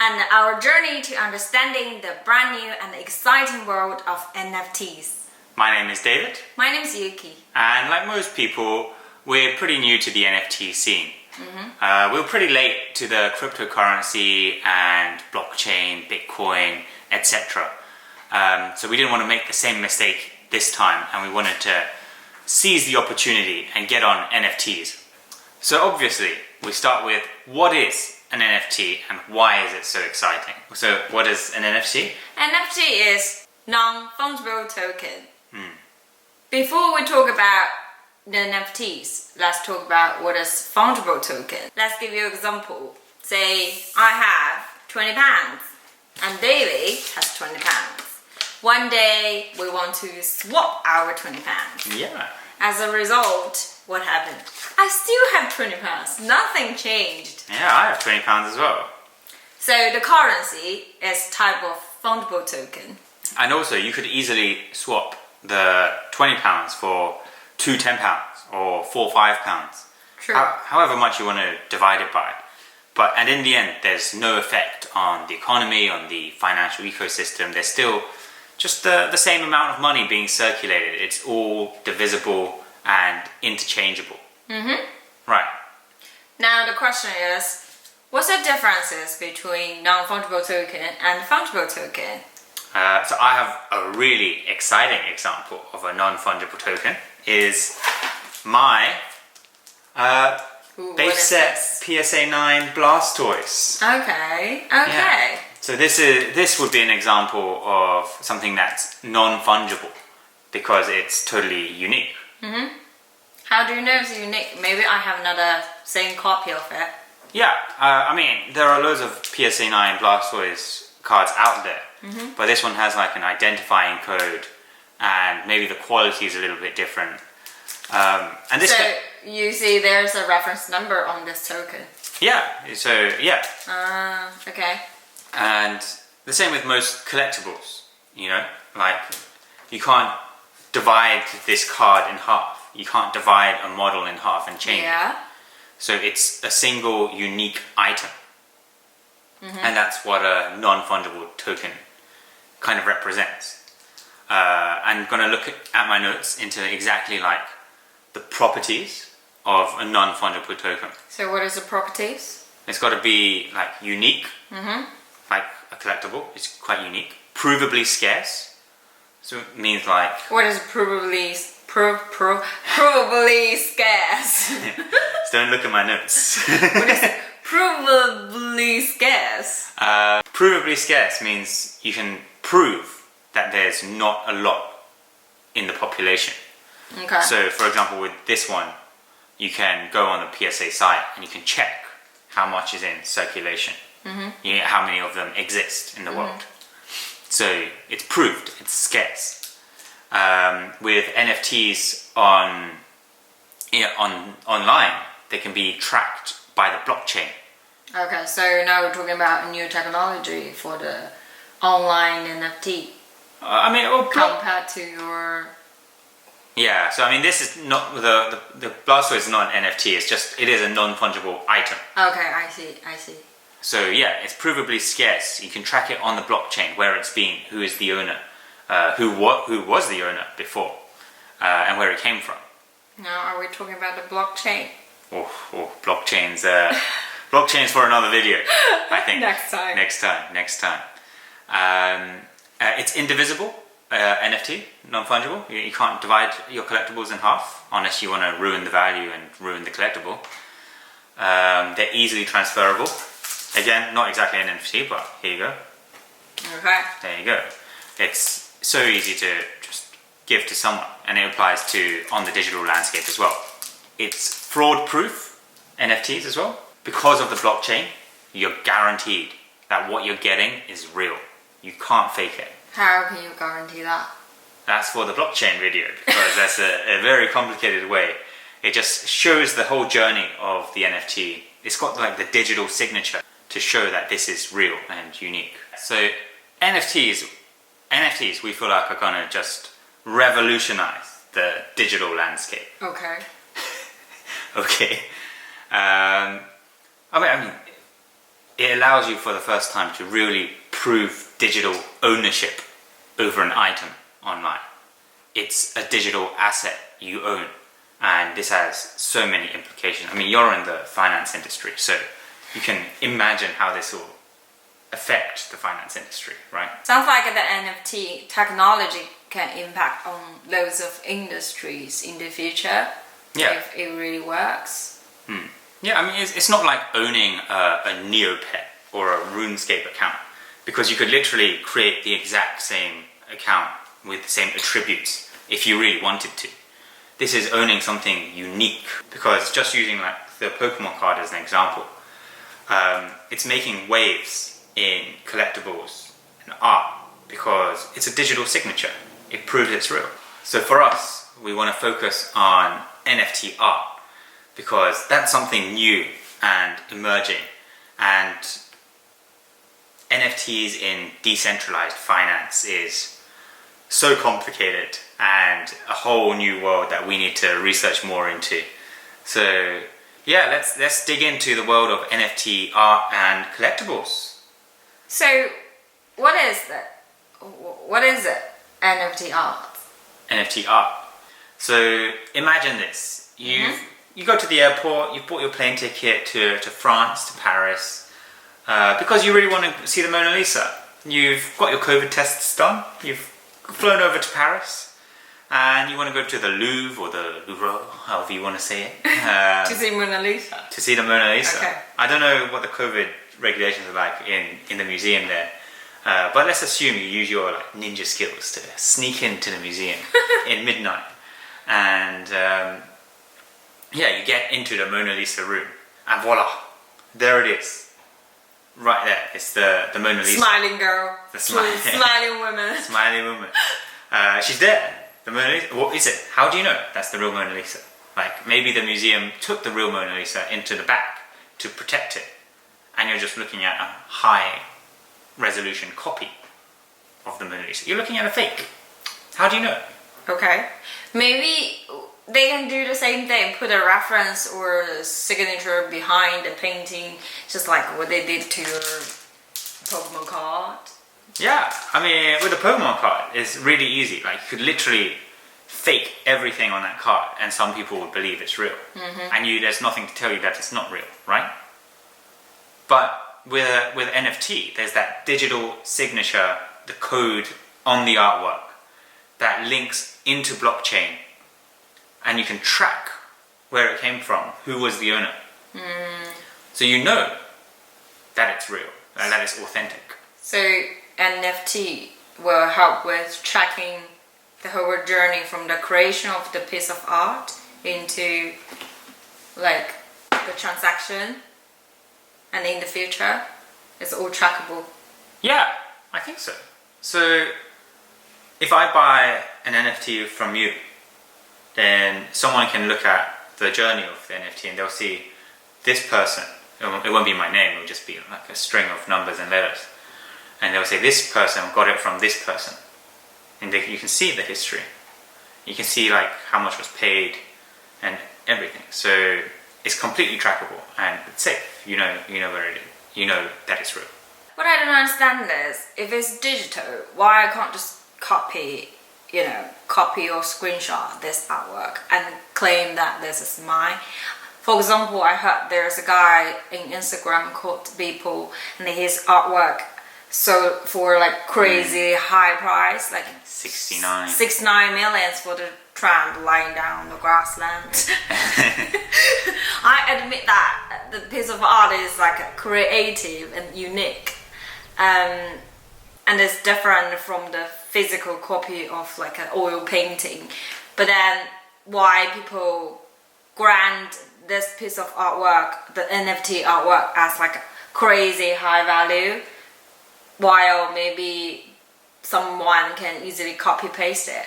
and our journey to understanding the brand new and exciting world of NFTs. My name is David. My name is Yuki. And like most people, we're pretty new to the NFT scene. We're pretty late to the cryptocurrency and blockchain, Bitcoin, etc. So we didn't want to make the same mistake this time, and we wanted to seize the opportunity and get on NFTs. So obviously, we start with what is an NFT and why is it so exciting? So what is an NFT? NFT is non-fungible token. Before we talk about the NFTs, let's talk about what is fungible token. Let's give you an example. Say I have 20 pounds and David has 20 pounds. One day we want to swap our 20 pounds. Yeah. As a result, what happened? I still have 20 pounds. Nothing changed. Yeah, I have 20 pounds as well. So the currency is type of fungible token. And also you could easily swap the 20 pounds for 2 10 pounds or 4 5 pounds. True. However much you want to divide it by. And in the end, there's no effect on the economy, on the financial ecosystem. There's still just the same amount of money being circulated. It's all divisible and interchangeable. Right. Now the question is, what's the differences between non-fungible token and fungible token? So I have a really exciting example of a non-fungible token. Is my base set PSA 9 Blastoise. Okay. Yeah. So this would be an example of something that's non-fungible because it's totally unique. How do you know it's unique? Maybe I have another same copy of it. Yeah, I mean, there are loads of PSA 9 Blastoise cards out there, but this one has like an identifying code, and maybe the quality is a little bit different. And this so you see there's a reference number on this token. Yeah, so yeah. Okay. And the same with most collectibles, you know, like you can't divide this card in half. You can't divide a model in half and change it. So it's a single unique item. And that's what a non-fungible token kind of represents. I'm going to look at my notes into exactly like the properties of a non-fungible token. So what is the properties? It's got to be like unique, like a collectible. It's quite unique. Provably scarce. So it means like... What is provably scarce? Just don't look at my notes. What is provably scarce? Provably scarce means you can prove that there's not a lot in the population. Okay. So for example with this one, you can go on the PSA site and you can check how much is in circulation. You know, how many of them exist in the world. So it's proved, it's scarce. With NFTs online, they can be tracked by the blockchain. Okay, so now we're talking about a new technology for the online NFT. I mean, compared to your... Yeah, so I mean, this is not the Blastoise is not an NFT. It is a non-fungible item. Okay, I see. So yeah, it's provably scarce. You can track it on the blockchain, where it's been, who is the owner, who was the owner before, and where it came from. Now, are we talking about the blockchain? Oh, blockchains. Blockchains for another video, I think. Next time. It's indivisible, NFT, non-fungible. You can't divide your collectibles in half unless you want to ruin the value and ruin the collectible. They're easily transferable. Again, not exactly an NFT, but here you go. Okay. There you go. It's so easy to just give to someone, and it applies on the digital landscape as well. It's fraud-proof, NFTs as well. Because of the blockchain, you're guaranteed that what you're getting is real. You can't fake it. How can you guarantee that? That's for the blockchain video, because that's a very complicated way. It just shows the whole journey of the NFT. It's got like the digital signature to show that this is real and unique. So NFTs we feel like are gonna just revolutionize the digital landscape. Okay. Okay. I mean, it allows you for the first time to really prove digital ownership over an item online. It's a digital asset you own, and this has so many implications. I mean, you're in the finance industry, so you can imagine how this will affect the finance industry, right? Sounds like the NFT technology can impact on loads of industries in the future. Yeah. If it really works. Yeah, I mean, it's not like owning a Neopet or a RuneScape account, because you could literally create the exact same account with the same attributes if you really wanted to. This is owning something unique, because just using like the Pokemon card as an example, it's making waves in collectibles and art because it's a digital signature. It proves it's real. So for us, we want to focus on NFT art because that's something new and emerging, and NFTs in decentralized finance is so complicated and a whole new world that we need to research more into. So yeah, let's dig into the world of NFT art and collectibles. So, what is it? NFT art. NFT art. So imagine this: you go to the airport, you've bought your plane ticket to France, to Paris, because you really want to see the Mona Lisa. You've got your COVID tests done. You've flown over to Paris, and you want to go to the Louvre or the Louvre, however you want to say it, To see Mona Lisa. to see the Mona Lisa. Okay. I don't know what the COVID regulations are like in the museum there, but let's assume you use your like ninja skills to sneak into the museum in midnight, and yeah, you get into the Mona Lisa room, and voila, there it is, right there. It's the Mona Lisa. Smiling girl. The smiling woman. Smiling woman. She's there. The Mona Lisa. What is it? How do you know that's the real Mona Lisa? Like maybe the museum took the real Mona Lisa into the back to protect it, and you're just looking at a high resolution copy of the Mona Lisa. You're looking at a fake. How do you know? Okay. Maybe they can do the same thing, put a reference or a signature behind the painting, just like what they did to your Pokemon card. Yeah, I mean, with the Pokemon card, it's really easy. Like, you could literally fake everything on that card, and some people would believe it's real. And there's nothing to tell you that it's not real, right? But with NFT, there's that digital signature, the code on the artwork that links into blockchain, and you can track where it came from, who was the owner. So you know that it's real, and that it's authentic. So NFT will help with tracking the whole journey from the creation of the piece of art into like the transaction, and in the future it's all trackable. Yeah, I think so. So if I buy an NFT from you, then someone can look at the journey of the NFT and they'll see this person. It won't be my name, it'll just be like a string of numbers and letters. And they'll say this person got it from this person. And you can see the history. You can see like how much was paid and everything. So it's completely trackable and it's safe. You know where it is. You know that it's real. What I don't understand is, if it's digital, why I can't just copy or screenshot this artwork and claim that this is mine? For example, I heard there's a guy in Instagram called People, and his artwork sold for like crazy high price, like 69 millions for the tramp lying down on the grassland. I admit that the piece of art is like creative and unique, and it's different from the physical copy of like an oil painting. But then why people grant this piece of artwork, the NFT artwork, as like crazy high value, while maybe someone can easily copy paste it?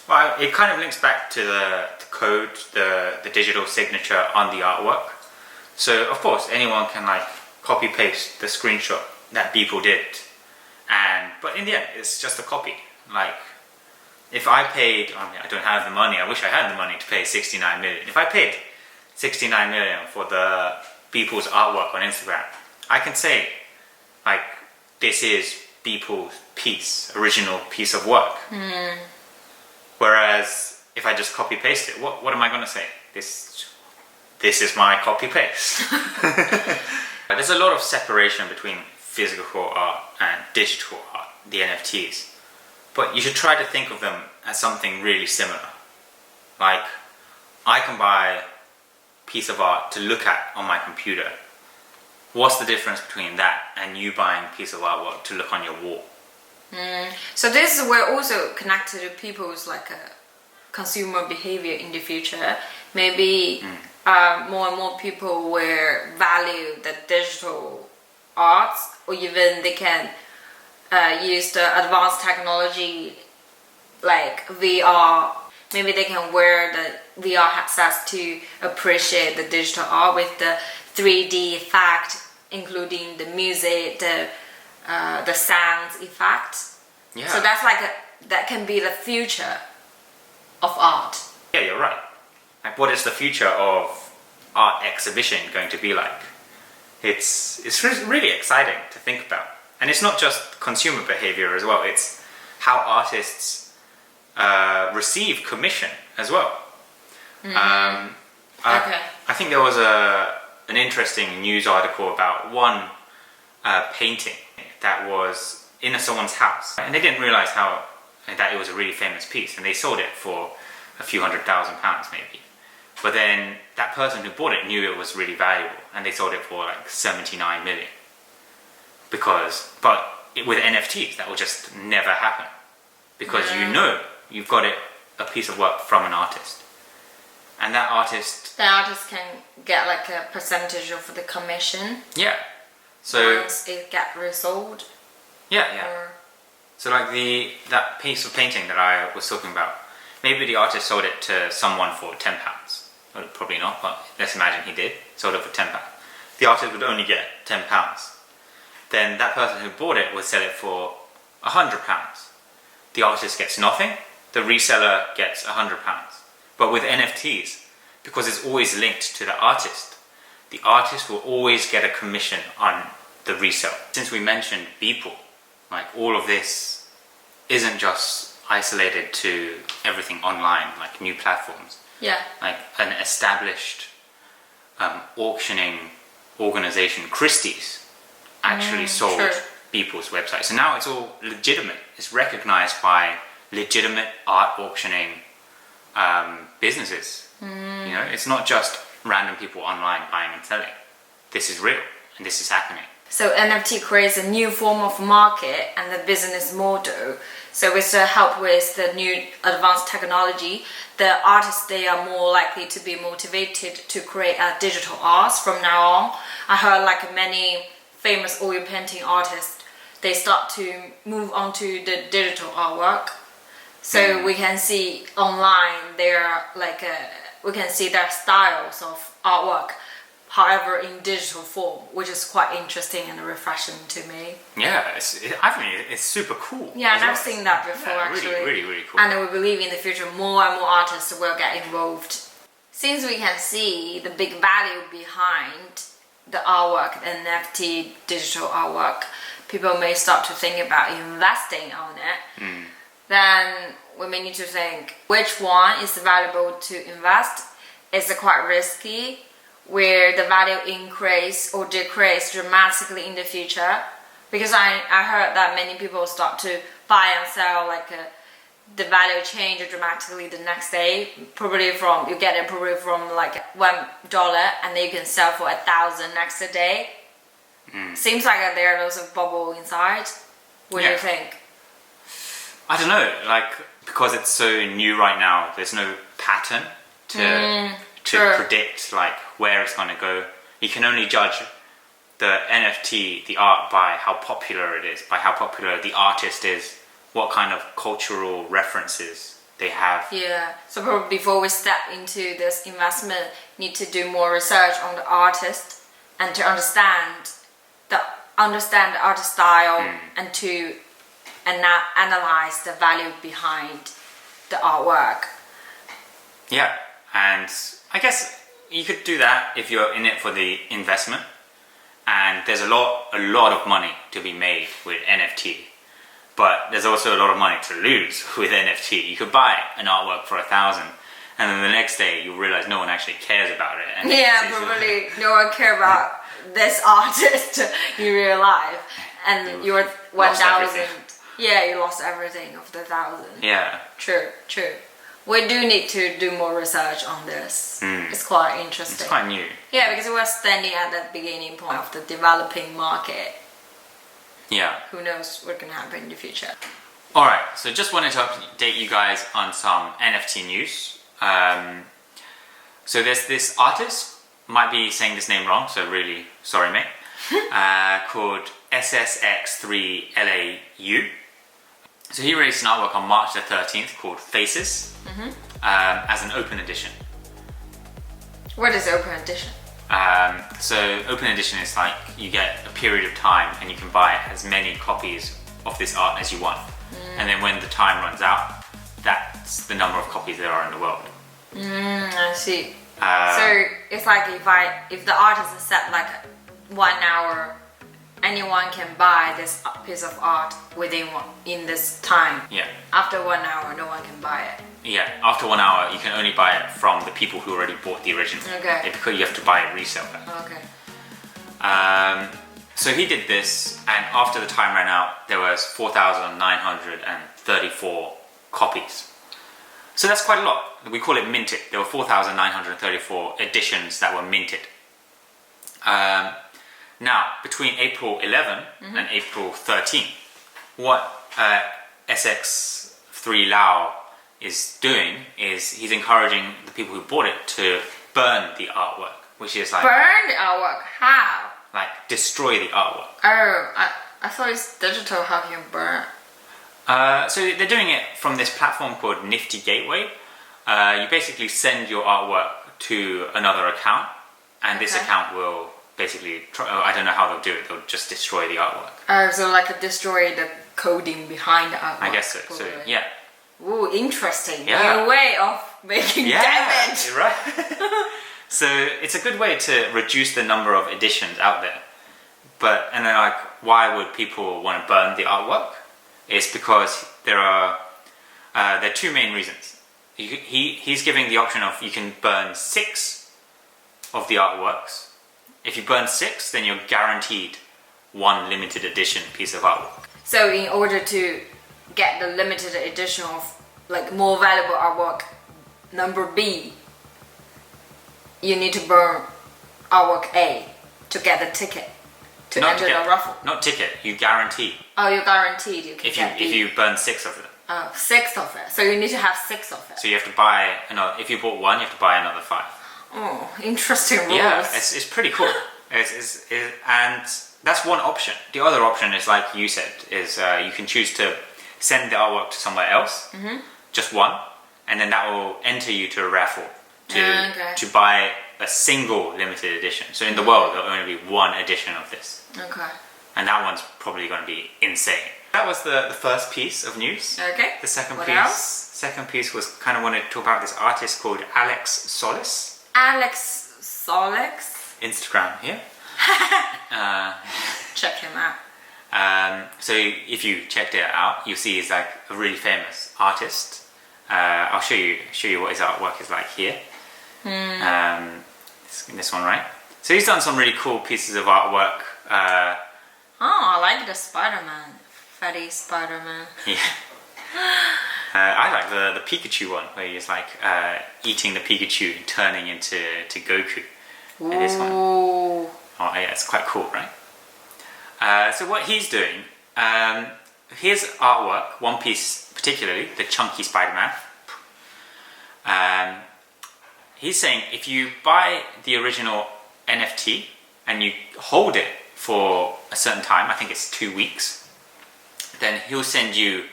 Well, it kind of links back to the code, the digital signature on the artwork. So of course anyone can like copy paste the screenshot that people did, but in the end it's just a copy. Like if I paid, I don't have the money, I wish I had the money to pay 69 million. If I paid 69 million for people's artwork on Instagram, I can say, like, this is people's original piece of work. Whereas if I just copy paste it, what am I going to say? This is my copy paste. There's a lot of separation between physical art and digital art, the NFTs. But you should try to think of them as something really similar. Like, I can buy a piece of art to look at on my computer. What's the difference between that and you buying a piece of artwork to look on your wall? So this is where also connected to people's like consumer behavior in the future. Maybe more and more people will value the digital arts, or even they can use the advanced technology like VR. Maybe they can wear the VR headsets to appreciate the digital art with the 3D effect, including the music, the sounds effect. Yeah. So that's that can be the future of art. Yeah, you're right. Like, what is the future of art exhibition going to be like? It's really exciting to think about. And it's not just consumer behavior as well, it's how artists receive commission as well. I think there was an interesting news article about one painting that was in someone's house, and they didn't realize that it was a really famous piece, and they sold it for a few £100,000 maybe. But then that person who bought it knew it was really valuable, and they sold it for like 79 million. But with NFTs, that will just never happen, because you've got a piece of work from an artist, and that artist can get like a percentage of the commission. Yeah. So once it get resold. Yeah. So like that piece of painting that I was talking about, maybe the artist sold it to someone for £10. Well, probably not, but let's imagine he did. Sold it for £10. The artist would only get £10. Then that person who bought it would sell it for £100. The artist gets nothing. The reseller gets £100. But with NFTs, because it's always linked to the artist will always get a commission on the resale. Since we mentioned Beeple, like, all of this isn't just isolated to everything online, like new platforms. Yeah. Like an established auctioning organization, Christie's, actually sold Beeple's website. So now it's all legitimate. It's recognized by legitimate art auctioning businesses. You know, it's not just random people online buying and selling. This is real, and this is happening. So NFT creates a new form of market and the business model. So with the help with the new advanced technology, the artists, they are more likely to be motivated to create digital arts from now on. I heard like many famous oil painting artists, they start to move on to the digital artwork. So we can see online we can see their styles of artwork, however in digital form, which is quite interesting and refreshing to me. Yeah, I think it's super cool. Yeah, and I've seen that before actually. Really cool. And we believe in the future more and more artists will get involved. Since we can see the big value behind the artwork, the NFT digital artwork, people may start to think about investing on it. Then we may need to think which one is valuable to invest. Is it quite risky, where the value increase or decrease dramatically in the future? Because I heard that many people start to buy and sell, the value change dramatically the next day. You get it from like $1 and then you can sell for 1,000 next day. Seems like there's a bubble inside. What do you think? I don't know, because it's so new right now, there's no pattern to predict where it's going to go. You can only judge the NFT, the art, by how popular it is, by how popular the artist is, what kind of cultural references they have. Yeah, so probably before we step into this investment, need to do more research on the artist and to understand the artist style and to analyze the value behind the artwork. Yeah, and I guess you could do that if you're in it for the investment. And there's a lot of money to be made with NFT. But there's also a lot of money to lose with NFT. You could buy an artwork for 1,000, and then the next day you realize no one actually cares about it. And probably no one cares about this artist in real life. And you're 1,000. Yeah, you lost everything of the 1,000. Yeah. True. We do need to do more research on this. It's quite interesting. It's quite new. Yeah, because we're standing at the beginning point of the developing market. Yeah. Who knows what's going to happen in the future. Alright, so just wanted to update you guys on some NFT news. So there's this artist, might be saying this name wrong, so really sorry mate, called SSX3LAU. So he released an artwork on March the 13th called Faces as an open edition. What is open edition? So open edition is like you get a period of time and you can buy as many copies of this art as you want. And then when the time runs out, that's the number of copies there are in the world. I see. So it's like if the artist has set like 1 hour, anyone can buy this piece of art in this time. Yeah. After 1 hour, no one can buy it. Yeah, after 1 hour, you can only buy it from the people who already bought the original. Okay. Because you have to buy it resale. Okay. So he did this, and after the time ran out, there was 4,934 copies. So that's quite a lot. We call it minted. There were 4,934 editions that were minted. Now, between April 11 and April 13, what SX3LAU is doing is he's encouraging the people who bought it to burn the artwork, which is like... Burn the artwork? How? Like, destroy the artwork. Oh, I thought it's digital, how can you burn? So they're doing it from this platform called Nifty Gateway. You basically send your artwork to another account, and this account will basically I don't know how they'll do it. They'll just destroy the artwork. Oh, so like destroy the coding behind the artwork. I guess so. So yeah. Ooh, interesting. Yeah. New way of making damage. You're right. So it's a good way to reduce the number of editions out there. And then like, why would people want to burn the artwork? It's because there are two main reasons. He's giving the option of you can burn 6 of the artworks. If you burn 6, then you're guaranteed 1 limited edition piece of artwork. So in order to get the limited edition of like more valuable artwork, number B, you need to burn artwork A to get the ticket to enter the raffle. Not ticket, you guarantee. Oh, you're guaruguaranteed you can get B. If you burn 6 of it. Oh, 6 of it. So you need to have 6 of it. So you have to buy another. If you bought 1, you have to buy another 5. Oh, interesting rules. Yeah, it's pretty cool. And that's one option. The other option is, like you said, is you can choose to send the artwork to somewhere else, just one, and then that will enter you to a raffle to buy a single limited edition. So in the world, there'll only be 1 edition of this. Okay. And that one's probably going to be insane. That was the first piece of news. Okay. The second What piece. else? Second piece was kind of wanted to talk about this artist called Alex Solis. Alex Solis. Instagram here. Check him out. So if you checked it out, you'll see he's like a really famous artist. I'll show you what his artwork is like here. This one, right? So he's done some really cool pieces of artwork. I like the Spider-Man. Fatty Spider-Man. Yeah. I like the Pikachu one, where he's like eating the Pikachu and turning into Goku. Ooh. This one. Oh yeah, it's quite cool, right? So what he's doing, his artwork, one piece particularly, the chunky Spider-Man, he's saying if you buy the original NFT and you hold it for a certain time, I think it's 2 weeks, then he'll send you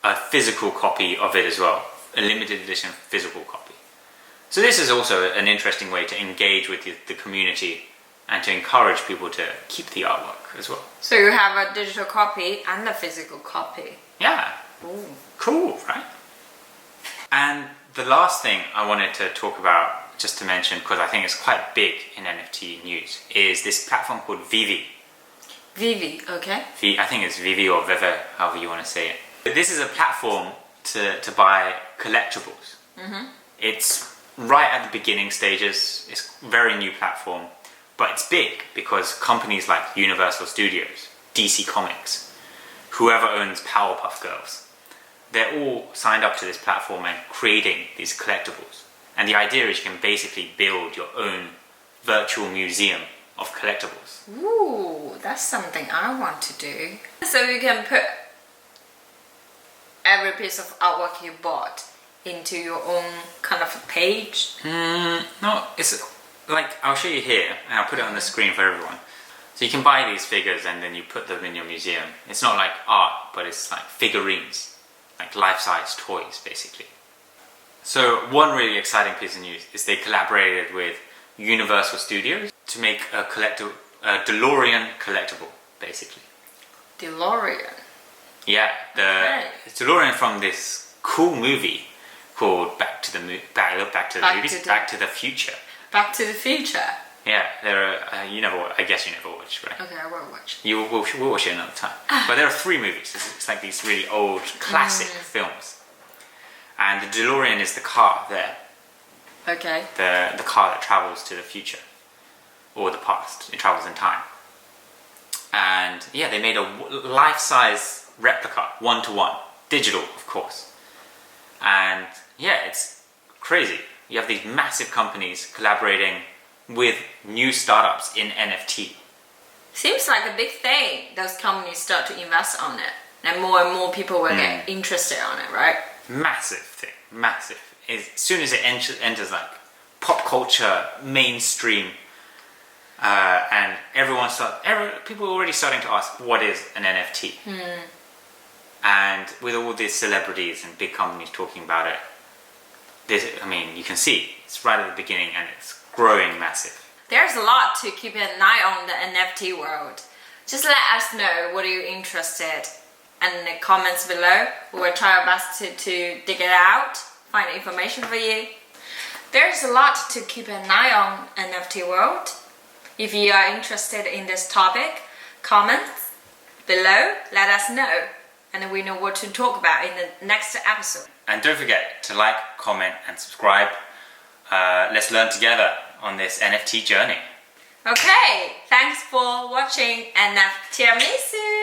a physical copy of it as well, a limited edition physical copy. So this is also an interesting way to engage with the community and to encourage people to keep the artwork as well. So you have a digital copy and a physical copy. Yeah. Ooh. Cool, right? And the last thing I wanted to talk about just to mention, because I think it's quite big in NFT news, is this platform called Vivi. Vivi, okay. I think it's Vivi or Vivi, however you want to say it. But this is a platform to buy collectibles. It's right at the beginning stages. It's a very new platform, but it's big because companies like Universal Studios, DC Comics, whoever owns Powerpuff Girls, they're all signed up to this platform and creating these collectibles. And the idea is you can basically build your own virtual museum of collectibles. Ooh, that's something I want to do. So you can put every piece of artwork you bought into your own kind of page? No, it's like, I'll show you here, and I'll put it on the screen for everyone. So you can buy these figures and then you put them in your museum. It's not like art, but it's like figurines, like life-size toys, basically. So one really exciting piece of news is they collaborated with Universal Studios to make a DeLorean collectible, basically. DeLorean? Yeah, it's DeLorean from this cool movie called Back to the Future. Back to the Future? Yeah, I guess you never watched, right? Okay, I will watch. We'll watch it another time. But there are 3 movies. It's like these really old classic films. And the DeLorean is the car there. Okay. The car that travels to the future. Or the past. It travels in time. And yeah, they made a life-size replica, 1-to-1. Digital, of course. And yeah, it's crazy. You have these massive companies collaborating with new startups in NFT. Seems like a big thing. Those companies start to invest on it. And more people will get interested on it, right? Massive thing. Massive. As soon as it enters like pop culture, mainstream, and people are already starting to ask, what is an NFT? And with all these celebrities and big companies talking about it, you can see it's right at the beginning and it's growing massive. There's a lot to keep an eye on the NFT world. Just let us know what you're interested in the comments below. We will try our best to dig it out, find information for you. There's a lot to keep an eye on NFT world. If you are interested in this topic, comments below, let us know. And we know what to talk about in the next episode. And don't forget to like, comment and subscribe. Let's learn together on this NFT journey. Okay, thanks for watching and tiramisu!